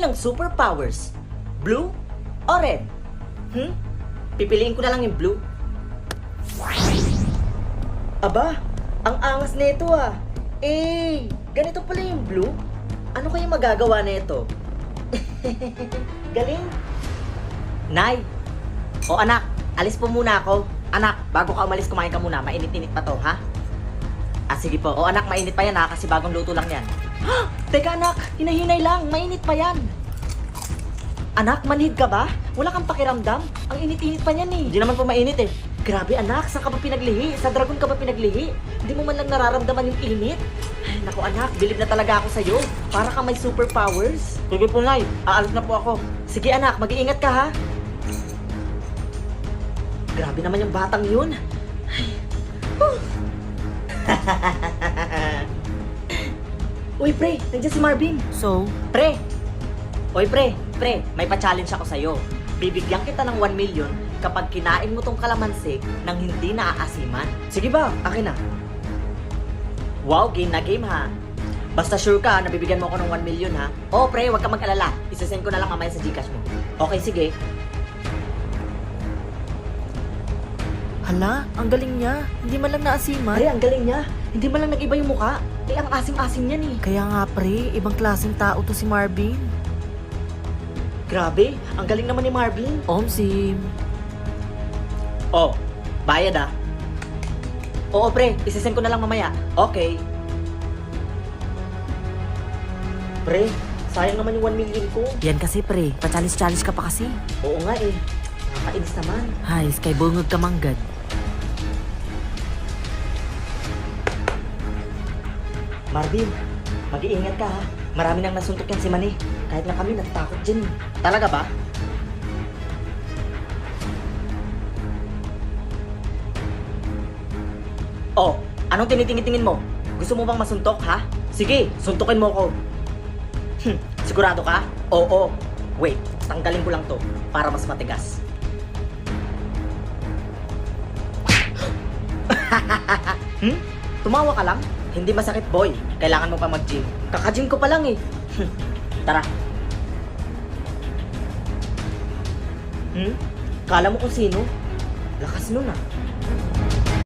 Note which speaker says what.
Speaker 1: ang superpowers? Blue o red? Pipiliin ko na lang yung blue. Aba, ang angas nito ah. Eh, ganito pala yung blue? Ano kaya magagawa nito? Galing. Nay. O anak, alis po muna ako. Anak, bago ka umalis, kumain ka muna. Mainit-init pa to, ha? Ah, sige po. O anak, mainit pa yan ha, kasi bagong luto lang yan. Ha? Teka anak, hinahinay lang. Mainit pa yan. Anak, manhid ka ba? Wala kang pakiramdam? Ang init-init pa niyan eh. Hindi naman po mainit eh. Grabe anak, saan ka ba pinaglihi? Sa dragon ka ba pinaglihi? Hindi mo man lang nararamdaman yung init? Ay, naku anak, bilib na talaga ako sa'yo. Para kang may superpowers. Sige po nay, aalis na po ako. Sige anak, mag-iingat ka ha. Grabe naman yung batang yun. Ay. Uy pre, nandiyan si Marvin.
Speaker 2: So,
Speaker 1: Pre! Oy pre, may pa-challenge ako sa'yo. Bibigyan kita ng 1 million kapag kinain mo tong kalamansi nang hindi naaasiman. Sige ba, akin na. Wow, game na game ha. Basta sure ka na bibigyan mo ako ng 1 million ha. Oo pre, huwag ka mag-alala. Isasend ko na lang mamaya sa Gcash mo. Okay, sige.
Speaker 2: hala, ang galing niya. Hindi man lang naasiman.
Speaker 1: Pre, ang galing niya. Hindi man lang nag-iba yung mukha. Eh, ang asim-asim niyan eh.
Speaker 2: Kaya nga pre, ibang klaseng tao to si Marvin.
Speaker 1: Grabe, ang galing naman ni Marvin.
Speaker 2: Omsim.
Speaker 1: Oh, bayad ah. Oo pre, isasend ko na lang mamaya. Okay. Pre, sayang naman yung 1 million ko.
Speaker 2: Yan kasi pre, pa-challenge-challenge ka pa kasi.
Speaker 1: Oo nga eh. Nakakainis naman.
Speaker 2: Hay, sky bungog ka manggad.
Speaker 1: Marvin, mag-iingat ka ha. Marami nang nasuntok yan si Manny. Kahit na kami natatakot dyan eh. Talaga ba? Oh, anong tinitingin-tingin mo? Gusto mo bang masuntok ha? Sige, suntukin mo ko. Sigurado ka? Oo. Wait, tanggalin ko lang to para mas matigas. Tumawa ka lang? Hindi masakit boy. Kailangan mo pa mag-gym. Kaka-gym ko pa lang eh. Tara. Kala mo kung sino? Lakas nun ah.